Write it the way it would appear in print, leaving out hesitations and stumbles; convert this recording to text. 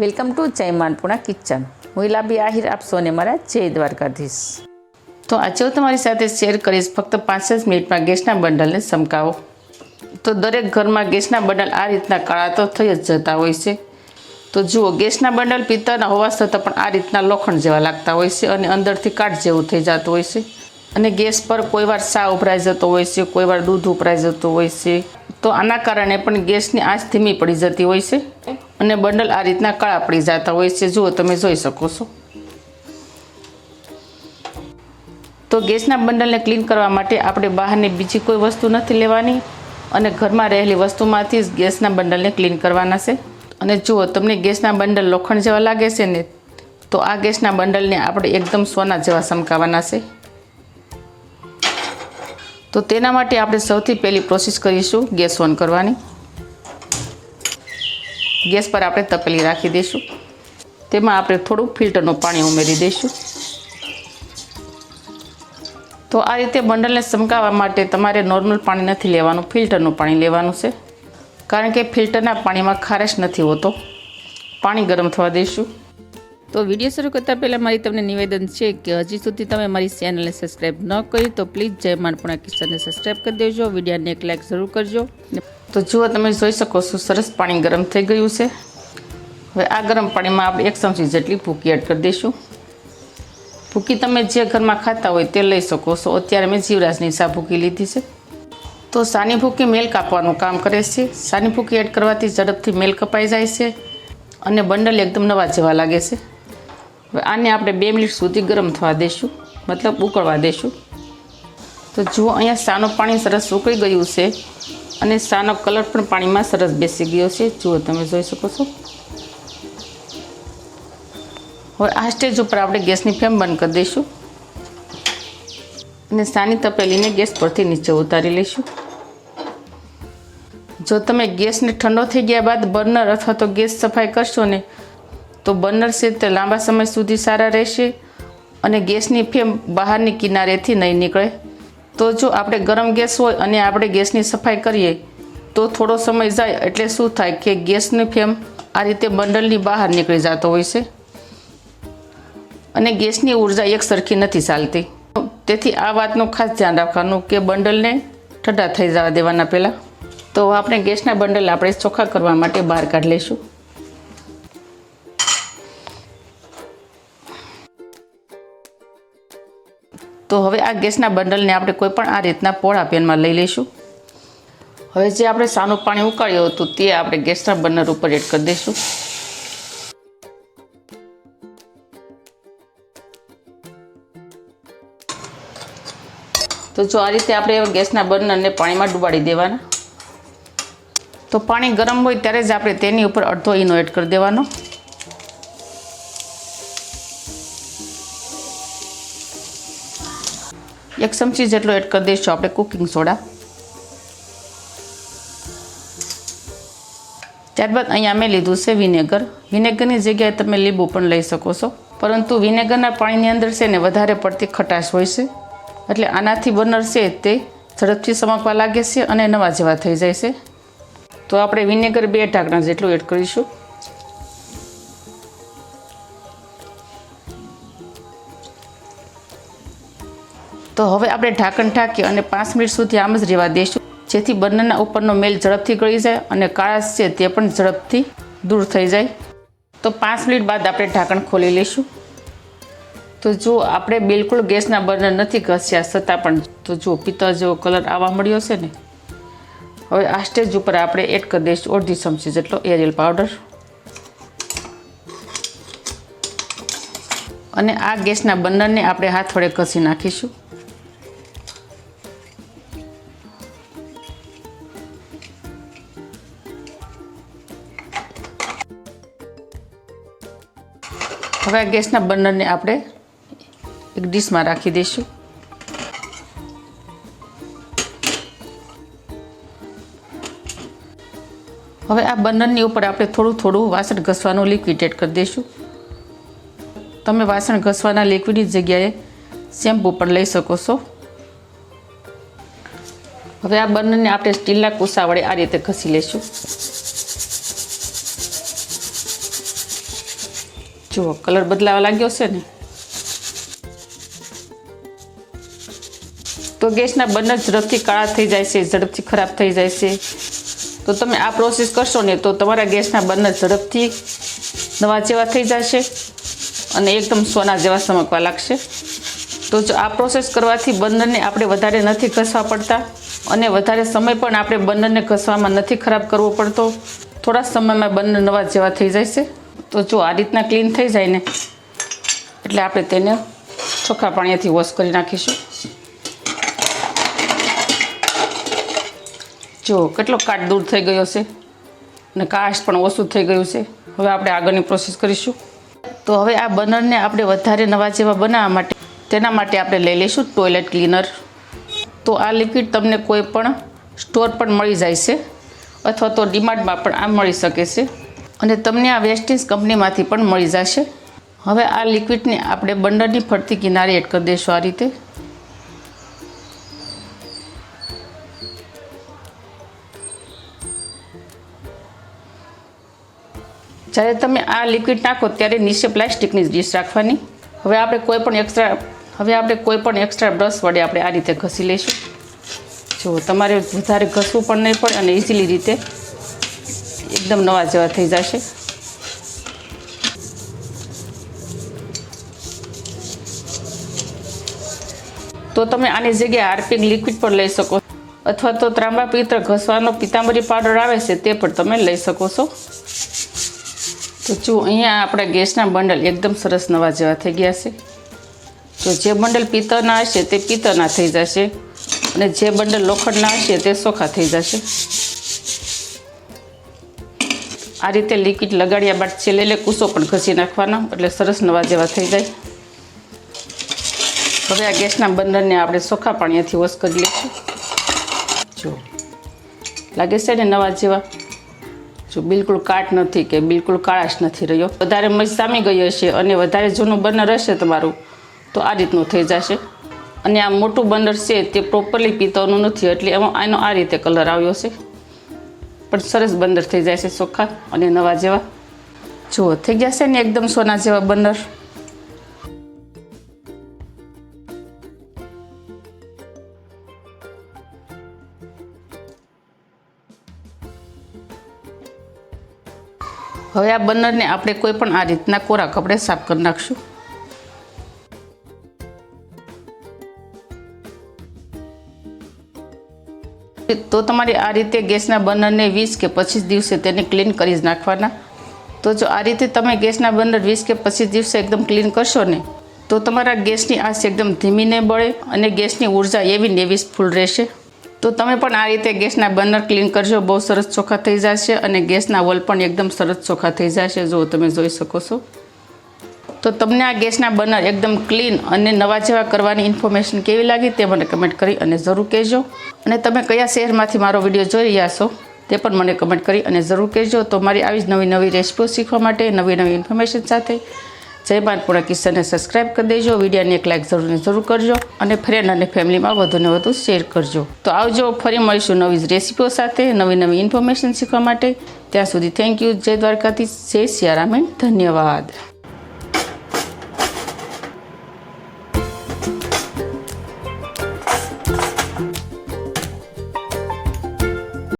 Welcome to જય માનપુણા kitchen. હું ઇલાબી આહિર, આપ સૌને મારા જય દ્વારકાધીશ. તો આજે હું તમારી સાથે શેર કરીશ ફક્ત 5 જ મિનિટમાં ગેસના બંડલને ચમકાવો. તો દરેક ઘરમાં ગેસના બંડલ આ રીતના કાળા તો થઈ જ જતા હોય છે. તો જુઓ, ગેસના બંડલ પિત્તળના હોવા છતાં પણ આ રીતના લોખંડ જેવા લાગતા હોય છે અને અંદરથી કાટ જેવું થઈ જતું હોય છે. અને ગેસ પર કોઈ વાર ચા ઉભરાઈ જતો હોય છે, કોઈ વાર દૂધ ઉભરાઈ જતું હોય છે. તો આના કારણે પણ ગેસની આંચ ધીમી પડી જતી હોય છે અને બંડલ આ રીતના કાળા પડી જતા હોય છે. જુઓ, તમે જોઈ શકો છો. તો ગેસના બંડલને ક્લીન કરવા માટે આપણે બહારની બીજી કોઈ વસ્તુ નથી લેવાની અને ઘરમાં રહેલી વસ્તુમાંથી જ ગેસના બંડલને ક્લીન કરવાના છે. અને જુઓ, તમને ગેસના બંડલ લોખંડ જેવા લાગે છે ને, તો આ ગેસના બંડલને આપણે એકદમ સોના જેવા ચમકાવવાના છે. તો તેના માટે આપણે સૌથી પહેલી પ્રોસેસ કરીશું ગેસ ઓન કરવાની. ગેસ પર આપણે તપેલી રાખી દઈશું. તેમાં આપણે થોડું ફિલ્ટરનું પાણી ઉમેરી દઈશું. તો આ રીતે બંડલને ચમકાવવા માટે તમારે નોર્મલ પાણી નથી લેવાનું, ફિલ્ટરનું પાણી લેવાનું છે. કારણ કે ફિલ્ટરના પાણીમાં ખારેશ નથી હોતો. પાણી ગરમ થવા દઈશું. તો વિડીયો શરૂ કરતાં પહેલાં મારી તમને નિવેદન છે કે હજી સુધી તમે મારી ચેનલને સબસ્ક્રાઈબ ન કરી તો પ્લીઝ જય માનપુણા કિચનને સબસ્ક્રાઈબ કરી દેજો. વિડીયોને એક લાઈક જરૂર કરજો. તો જુઓ, તમે જોઈ શકો છો, સરસ પાણી ગરમ થઈ ગયું છે. હવે આ ગરમ પાણીમાં આપણે 1 ચમચી જેટલી ભૂકી એડ કરી દઈશું. ભૂકી તમે જે ઘરમાં ખાતા હોય તે લઈ શકો છો. અત્યારે મેં જીવરાજની સા ભૂકી લીધી છે. તો સાની ભૂકી મેલ કાપવાનું કામ કરે છે. સાની ભૂકી એડ કરવાથી ઝડપથી મેલ કપાઈ જાય છે અને બંડલ એકદમ નવા જેવા લાગે છે. હવે આને આપણે 2 મિનિટ સુધી ગરમ થવા દઈશું, મતલબ ઉકળવા દઈશું. તો જુઓ, અહીંયા સાનું પાણી સરસ ઉકળી ગયું છે અને સાનો કલર પણ પાણીમાં સરસ બેસી ગયો છે. જુઓ, તમે જોઈ શકો છો. હવે આ સ્ટેજ ઉપર આપણે ગેસની ફ્લેમ બંધ કરી દઈશું અને સાની તપેલીને ગેસ પરથી નીચે ઉતારી લઈશું. જો તમે ગેસને ઠંડો થઈ ગયા બાદ બર્નર અથવા તો ગેસ સફાઈ કરશો ને, તો બર્નર છે તે લાંબા સમય સુધી સારા રહેશે અને ગેસની ફ્લેમ બહારની કિનારેથી નહીં નીકળે. તો જો આપણે ગરમ ગેસ હોય અને આપણે ગેસની સફાઈ કરીએ તો થોડો સમય જાય એટલે શું થાય કે ગેસની ફ્લેમ આ રીતે બંડલની બહાર નીકળી જતો હોય છે અને ગેસની ઉર્જા એક સરખી નથી ચાલતી. તેથી આ વાતનું ખાસ ધ્યાન રાખવાનું કે બંડલને ઠંડા થઈ જવા દેવાના પહેલાં. તો આપણે ગેસના બંડલ આપણે ચોખ્ખા કરવા માટે બહાર કાઢી લઈશું. તો હવે આ ગેસના બંડલને આપણે કોઈ પણ આ રીતના પોળા પેનમાં લઈ લઈશું. હવે જે આપણે સાનું પાણી ઉકાળ્યું હતું તે આપણે ગેસના બર્નર ઉપર એડ કરી દઈશું. તો જો આ રીતે આપણે ગેસના બર્નરને પાણીમાં ડુબાડી દેવાના. તો પાણી ગરમ હોય ત્યારે જ આપણે તેની ઉપર અડધો ઈનો એડ કરી દેવાનો. એક ચમચી જેટલો એડ કરી દઈશું આપણે કુકિંગ સોડા. ત્યારબાદ અહીંયા મેં લીધું છે વિનેગર. વિનેગરની જગ્યાએ તમે લીંબુ પણ લઈ શકો છો, પરંતુ વિનેગરના પાણીની અંદર છે ને વધારે પડતી ખટાશ હોય છે, એટલે આનાથી બર્નર છે તે ઝડપથી ચમકવા લાગે છે અને નવા જેવા થઈ જાય છે. તો આપણે વિનેગર 2 ઢાંકણા જેટલું એડ કરીશું. તો હવે આપણે ઢાંકણ ઢાંકી અને 5 મિનિટ સુધી આમ જ રહેવા દઈશું, જેથી બર્નરના ઉપરનો મેલ ઝડપથી ગળી જાય અને કાળાશ છે તે પણ ઝડપથી દૂર થઈ જાય. તો 5 મિનિટ બાદ આપણે ઢાંકણ ખોલી લઈશું. તો જો આપણે બિલકુલ ગેસના બર્નર નથી ઘસ્યા છતાં પણ તો જો પિત્તળ જેવો કલર આવવા મળ્યો છે ને. હવે આ સ્ટેજ ઉપર આપણે એડ કરી દઈશું 1/2 ચમચી જેટલો એરિયલ પાવડર અને આ ગેસના બર્નરને આપણે હાથ વડે ઘસી નાખીશું. હવે આ ગેસના બર્નરને આપણે એક ડીશમાં રાખી દઈશું. હવે આ બર્નરની ઉપર આપણે થોડું થોડું વાસણ ઘસવાનું લિક્વિડ એડ કરી દઈશું. તમે વાસણ ઘસવાના લિક્વિડની જગ્યાએ શેમ્પૂ પણ લઈ શકો છો. હવે આ બર્નરને આપણે સ્ટીલના કુસા વડે આ રીતે ઘસી લઈશું. જુઓ કલર બદલાવા લાગ્યો છે ને. તો ગેસના બર્નર ઝડપથી કાળા થઈ જાય છે, ઝડપથી ખરાબ થઈ જાય છે. તો તમે આ પ્રોસેસ કરશો ને તો તમારા ગેસના બર્નર ઝડપથી નવા જેવા થઈ જશે અને એકદમ સોના જેવા ચમકવા લાગશે. તો જો આ પ્રોસેસ કરવાથી બર્નરને આપણે વધારે નથી ઘસવા પડતા અને વધારે સમય પણ આપણે બર્નરને ઘસવામાં નથી ખરાબ કરવો પડતો. થોડા સમયમાં બર્નર નવા જેવા થઈ જાય છે. તો જો આ રીતના ક્લીન થઈ જાય ને એટલે આપણે તેને ચોખ્ખા પાણીથી વોશ કરી નાખીશું. જો કેટલો કાટ દૂર થઈ ગયો છે અને કાશ પણ ઓછું થઈ ગયું છે. હવે આપણે આગળની પ્રોસેસ કરીશું. તો હવે આ બર્નરને આપણે વધારે નવા જેવા બનાવવા માટે તેના માટે આપણે લઈ લઈશું ટોયલેટ ક્લીનર. તો આ લિક્વિડ તમને કોઈ પણ સ્ટોર પર મળી જાય છે અથવા તો ડીમાર્ટમાં પણ આ મળી શકે છે અને તમને આ વેસ્ટીઝ કંપનીમાંથી પણ મળી જશે. હવે આ લિક્વિડને આપણે બર્નરની ફરતી કિનારે એડ કરી દઈશું આ રીતે. જ્યારે તમે આ લિક્વિડ નાખો ત્યારે નીચે પ્લાસ્ટિકની ડીશ રાખવાની. હવે આપણે કોઈ પણ એક્સ્ટ્રા બ્રશ વડે આપણે આ રીતે ઘસી લઈશું. જો તમારે વધારે ઘસવું પણ નહીં પડે અને ઇઝીલી રીતે એકદમ નવા જેવા થઈ જશે. તો તમે આની જગ્યાએ હાર્પિક લિક્વિડ પણ લઈ શકો અથવા તો ત્રાંબા પિત્તળ ઘસવાનો પિતાંબરી પાવડર આવે છે તે પણ તમે લઈ શકો છો. તો જો અહીંયા આપણા ગેસના બંડલ એકદમ સરસ નવા જેવા થઈ ગયા છે. તો જે બંડલ પિત્તળના હશે તે પિત્તળના થઈ જશે અને જે બંડલ લોખંડના હશે તે ચોખ્ખા થઈ જશે. આ રીતે લિક્વિડ લગાડ્યા બાદ છેલ્લે કૂસો પણ ઘસી નાખવાનો એટલે સરસ નવા જેવા થઈ જાય. હવે આ ગેસના બંડલને આપણે ચોખ્ખા પાણીથી વોશ કરી લઈશું. જો લાગે છે ને નવા જેવા. જો બિલકુલ કાટ નથી કે બિલકુલ કાળાશ નથી રહ્યો. વધારે મજ જામી ગયો હશે અને વધારે જૂનું બર્નર હશે તમારું તો આ રીતનું થઈ જશે. અને આ મોટું બર્નર છે તે પ્રોપરલી પિત્તળનું નથી એટલે એમાં આનો આ રીતે કલર આવ્યો છે. પણ સરસ બર્નર થઈ જાય છે ચોખ્ખા અને નવા જેવા. જુઓ થઈ ગયા છે ને એકદમ સોના જેવા બર્નર. હવે આ બર્નરને આપણે કોઈ પણ આ રીતના કોરા કપડે સાફ કરી નાખશું. તો તમારે આ રીતે ગેસના બર્નરને 20 કે 25 દિવસે તેને ક્લીન કરી જ નાખવાના. તો જો આ રીતે તમે ગેસના બર્નર 20 કે 25 દિવસે એકદમ ક્લીન કરશો ને તો તમારા ગેસની આંચ એકદમ ધીમી નહીં બળે અને ગેસની ઉર્જા એવી ને એવી ફૂલ રહેશે. તો તમે પણ આ રીતે ગેસના બર્નર ક્લીન કરજો, બહુ સરસ ચોખ્ખા થઈ જશે અને ગેસના વોલ પણ એકદમ સરસ ચોખ્ખા થઈ જશે. જો તમે જોઈ શકો છો. તો તમને આ ગેસના બર્નર એકદમ ક્લીન અને નવા જેવા કરવાની ઇન્ફોર્મેશન કેવી લાગી તે મને કમેન્ટ કરી અને જરૂર કહેજો. અને તમે કયા શહેરમાંથી મારો વિડીયો જોઈ રહ્યા છો તે પણ મને કમેન્ટ કરી અને જરૂર કહેજો. તો મારી આવી જ નવી રેસિપીઓ શીખવા માટે નવી ઇન્ફોર્મેશન સાથે જય માનપુરા કિચનને સબસ્ક્રાઈબ કરી દેજો. વિડીયોને એક લાઈક જરૂર કરજો અને ફ્રેન્ડ અને ફેમિલીમાં વધુને વધુ શેર કરજો. તો આવજો, ફરી મળીશું નવી જ રેસિપીઓ સાથે નવી ઇન્ફોર્મેશન શીખવા માટે. ત્યાં સુધી થેન્ક યુ. જય દ્વારકાધીશ, જય સિયારામ, ધન્યવાદ.